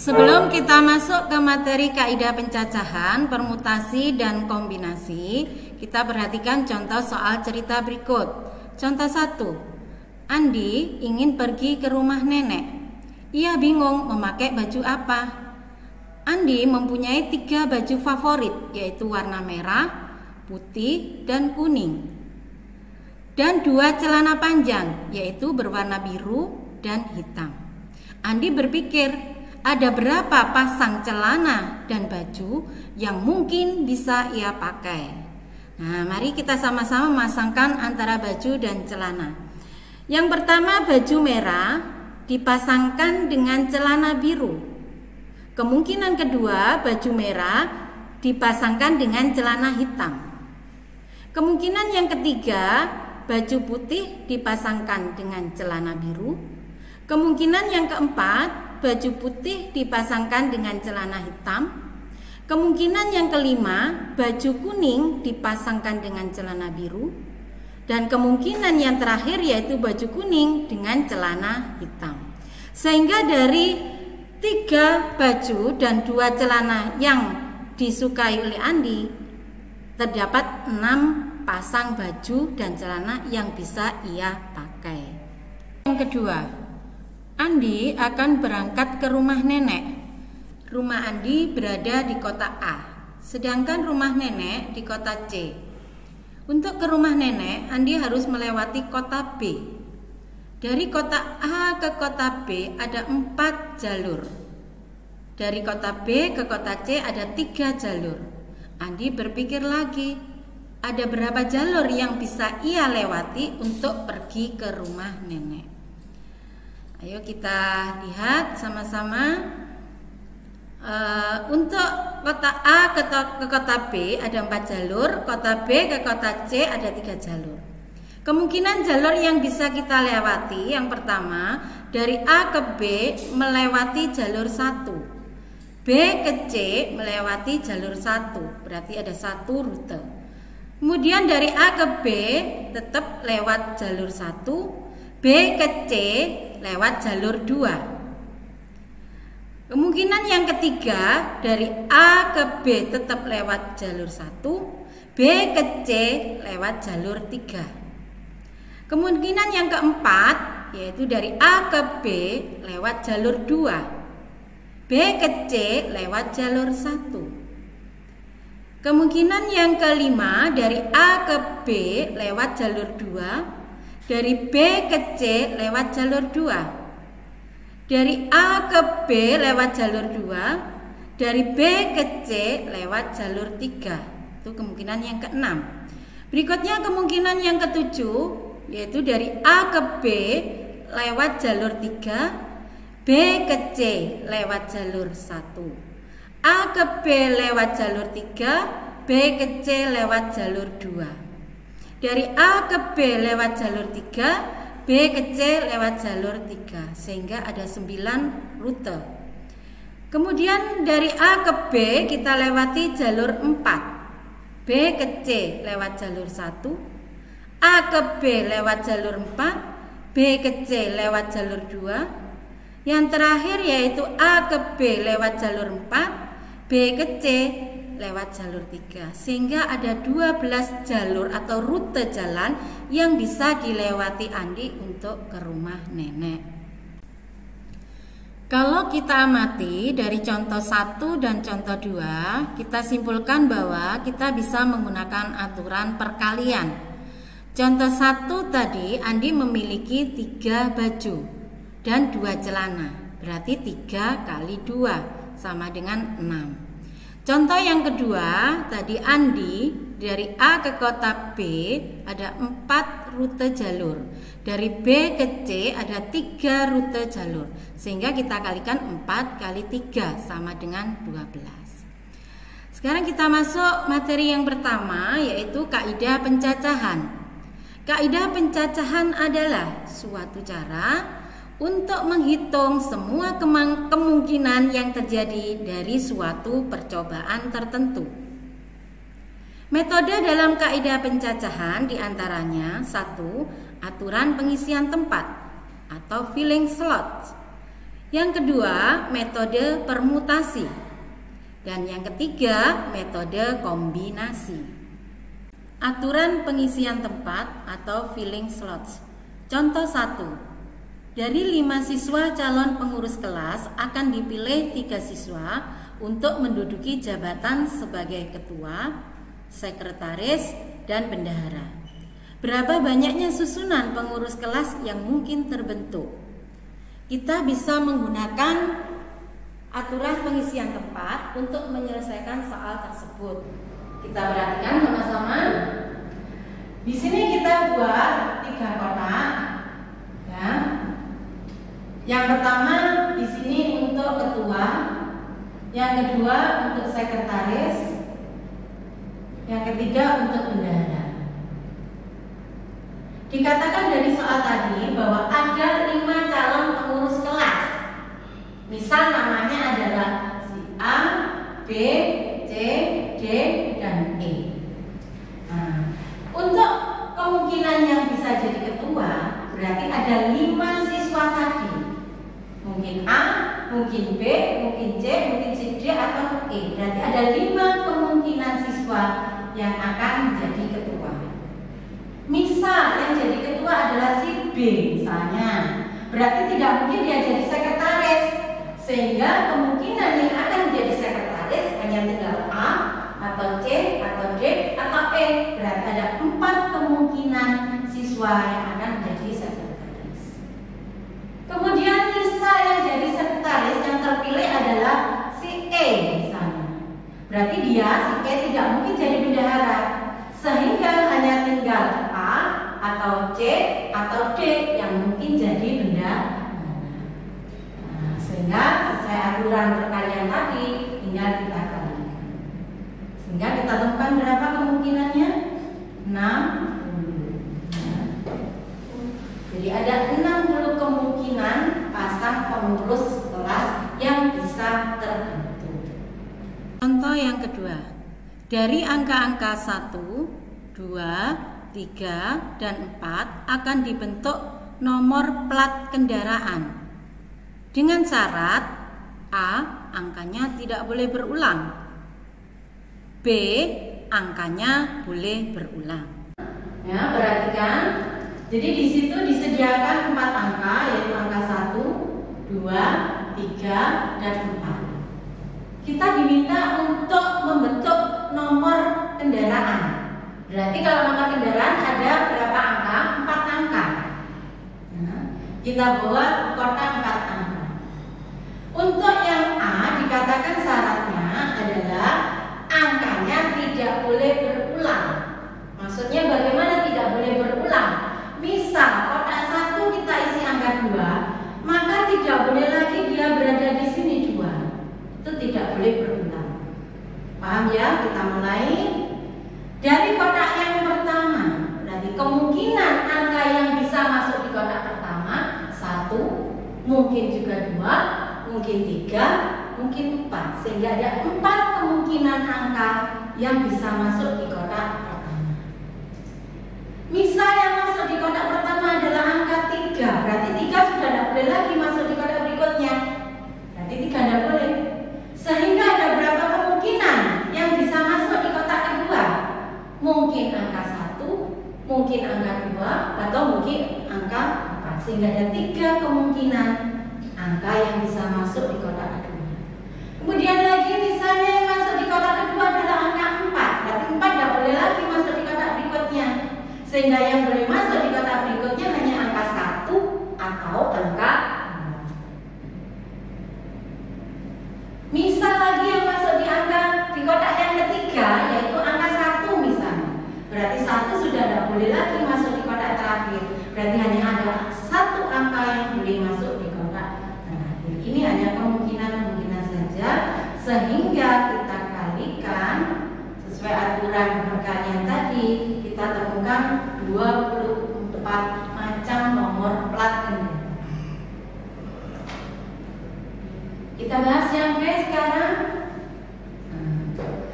Sebelum kita masuk ke materi kaidah pencacahan, permutasi, dan kombinasi, kita perhatikan contoh soal cerita berikut. Contoh 1. Andi ingin pergi ke rumah nenek. Ia bingung memakai baju apa. Andi mempunyai 3 baju favorit, yaitu warna merah, putih, dan kuning. Dan 2 celana panjang, yaitu berwarna biru dan hitam. Andi berpikir, ada berapa pasang celana dan baju yang mungkin bisa ia pakai. Nah, mari kita sama-sama memasangkan antara baju dan celana. Yang pertama, baju merah dipasangkan dengan celana biru. Kemungkinan kedua, baju merah dipasangkan dengan celana hitam. Kemungkinan yang ketiga, baju putih dipasangkan dengan celana biru. Kemungkinan yang keempat, baju putih dipasangkan dengan celana hitam. Kemungkinan yang kelima, baju kuning dipasangkan dengan celana biru. Dan kemungkinan yang terakhir yaitu baju kuning dengan celana hitam. Sehingga dari 3 baju dan 2 celana yang disukai oleh Andi, terdapat 6 pasang baju dan celana yang bisa ia pakai. Yang kedua, Andi akan berangkat ke rumah nenek. Rumah Andi berada di kota A, sedangkan rumah nenek di kota C. Untuk ke rumah nenek, Andi harus melewati kota B. Dari kota A ke kota B ada 4 jalur. Dari kota B ke kota C ada 3 jalur. Andi berpikir lagi, ada berapa jalur yang bisa ia lewati untuk pergi ke rumah nenek. Ayo kita lihat sama-sama. Untuk kota A ke kota B ada 4 jalur, kota B ke kota C ada 3 jalur. Kemungkinan jalur yang bisa kita lewati, yang pertama, dari A ke B melewati jalur 1, B ke C melewati jalur 1, berarti ada 1 rute. Kemudian dari A ke B tetap lewat jalur 1, B ke C lewat jalur 2. Kemungkinan yang ketiga, dari A ke B tetap lewat jalur 1, B ke C lewat jalur 3. Kemungkinan yang keempat, yaitu dari A ke B lewat jalur 2, B ke C lewat jalur 1. Kemungkinan yang kelima, dari A ke B lewat jalur 2, dari B ke C lewat jalur 2. Dari A ke B lewat jalur 2, dari B ke C lewat jalur 3. Itu kemungkinan yang ke-6. Berikutnya kemungkinan yang ke-7, yaitu dari A ke B lewat jalur 3, B ke C lewat jalur 1. A ke B lewat jalur 3, B ke C lewat jalur 2. Dari A ke B lewat jalur 3, B ke C lewat jalur 3, sehingga ada 9 rute. Kemudian dari A ke B kita lewati jalur 4, B ke C lewat jalur 1, A ke B lewat jalur 4, B ke C lewat jalur 2. Yang terakhir yaitu A ke B lewat jalur 4, B ke C lewat jalur 3, sehingga ada 12 jalur atau rute jalan yang bisa dilewati Andi untuk ke rumah nenek. Kalau kita amati dari contoh 1 dan contoh 2, kita simpulkan bahwa kita bisa menggunakan aturan perkalian. Contoh 1 tadi, Andi memiliki 3 baju dan 2 celana, berarti 3 kali 2 sama dengan 6. Contoh yang kedua, tadi Andi dari A ke kota B ada 4 rute jalur. Dari B ke C ada 3 rute jalur. Sehingga kita kalikan 4 kali 3 sama dengan 12. Sekarang kita masuk materi yang pertama, yaitu kaidah pencacahan. Kaidah pencacahan adalah suatu cara untuk menghitung semua kemungkinan yang terjadi dari suatu percobaan tertentu. Metode dalam kaidah pencacahan diantaranya 1. Aturan pengisian tempat atau filling slot. Yang kedua, metode permutasi. Dan yang ketiga, metode kombinasi. Aturan pengisian tempat atau filling slots. Contoh 1. Dari 5 siswa calon pengurus kelas akan dipilih 3 siswa untuk menduduki jabatan sebagai ketua, sekretaris, dan bendahara. Berapa banyaknya susunan pengurus kelas yang mungkin terbentuk? Kita bisa menggunakan aturan pengisian tempat untuk menyelesaikan soal tersebut. Kita perhatikan sama-sama. Di sini kita buat 3 kotak. Ya. Yang pertama di sini untuk ketua, yang kedua untuk sekretaris, yang ketiga untuk bendahara. Dikatakan dari soal tadi bahwa ada 5 calon pengurus kelas. Misal namanya adalah si A, B, C, D, dan E. Nah, untuk kemungkinan yang bisa jadi ketua berarti ada 5 siswa tadi. Mungkin A, mungkin B, mungkin C, mungkin C, D, atau E. Berarti ada 5 kemungkinan siswa yang akan menjadi ketua. Misal yang jadi ketua adalah si B misalnya, berarti tidak mungkin dia jadi sekretaris. Sehingga kemungkinan yang akan menjadi sekretaris hanya tinggal A, atau C, atau D, atau E. Berarti ada 4 kemungkinan siswa yang akan menjadi sekretaris. Kemudian misal yang jadi sekretaris yang terpilih adalah si E misalnya. Berarti dia, si E, tidak mungkin jadi bendahara. Sehingga hanya tinggal A, atau C, atau D yang mungkin jadi bendahara. Sehingga sesuai aturan perkalian tadi tinggal kita kalikan. Sehingga kita temukan berapa kemungkinannya? 60. Jadi ada 60 kemungkinan pasang pengurus kelas yang bisa terbentuk. Contoh yang kedua. Dari angka-angka 1, 2, 3, dan 4 akan dibentuk nomor plat kendaraan. Dengan syarat A. Angkanya tidak boleh berulang, B. Angkanya boleh berulang. Ya, perhatikan. Jadi di situ disediakan 4 angka, yaitu angka 1, 2, 3, dan 4. Kita diminta untuk membentuk nomor kendaraan. Berarti kalau nomor kendaraan ada berapa angka? 4 angka. Nah, kita buat kotak 4 angka. Untuk yang A dikatakan syaratnya adalah angkanya tidak boleh berulang. Maksudnya bagaimana tidak boleh berulang? Misal kotak 1 kita isi angka 2, maka tidak boleh lagi dia berada di sini 2. Itu tidak boleh berulang. Paham ya? Kita mulai dari kotak yang pertama. Berarti kemungkinan angka yang bisa masuk di kotak pertama 1, mungkin juga 2, mungkin 3, mungkin 4. Sehingga ada 4 kemungkinan angka yang bisa masuk di kotak pertama. Misal yang masuk di kotak pertama adalah angka 3, berarti 3 sudah tidak boleh lagi masuk di kotak berikutnya. Berarti 3 tidak boleh. Sehingga ada berapa kemungkinan yang bisa masuk di kotak kedua? Mungkin angka 1, mungkin angka 2, atau mungkin angka 4. Sehingga ada 3 kemungkinan angka yang bisa masuk di kotak kedua. Kemudian lagi misalnya yang masuk di kotak kedua adalah angka 4. Berarti 4 tidak boleh lagi masuk di kotak berikutnya. Sehingga yang boleh masuk di kotak berikutnya hanya angka 1 atau angka 2. Misal lagi yang masuk di kotak yang ketiga, yaitu angka 1 misalnya. Berarti 1 sudah tidak boleh lagi masuk di kotak terakhir. Berarti hanya ada 1 angka yang boleh masuk di kotak terakhir. Ini hanya kemungkinan-kemungkinan saja. Sehingga kita kalikan sesuai aturan perkalian tadi, kita temukan 24 macam nomor plat kendaraan. Kita bahas yang B sekarang.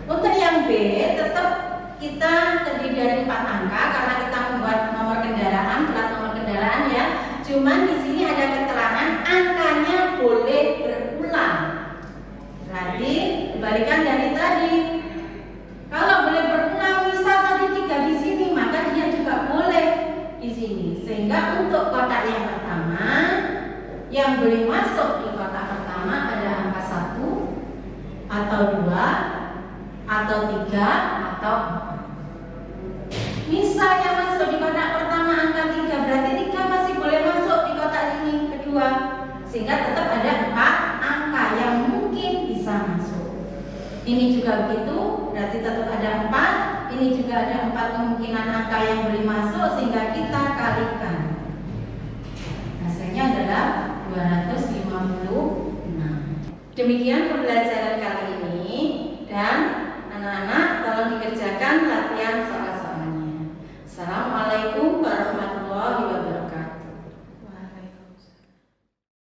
Untuk yang B tetap kita terdiri dari 4 angka karena kita membuat nomor kendaraan, plat nomor kendaraan ya. Cuman di sini ada keterangan angkanya boleh berulang. Berarti kebalikan dari tadi. Kalau boleh berulang, misal tadi 3 di sini, maka dia juga boleh di sini. Sehingga untuk kotak yang pertama, yang boleh masuk di kotak pertama ada angka 1 atau 2 atau 3 atau 4. Misal yang masuk di kotak pertama angka 3, berarti 3 masih boleh masuk di kotak ini kedua. Sehingga tetap ada 4 angka yang mungkin bisa masuk. Ini juga begitu, berarti tetap ada 4. Ini juga ada 4 kemungkinan angka yang boleh masuk, sehingga kita kalikan. Hasilnya adalah 256. Demikian pembelajaran kali ini, dan anak-anak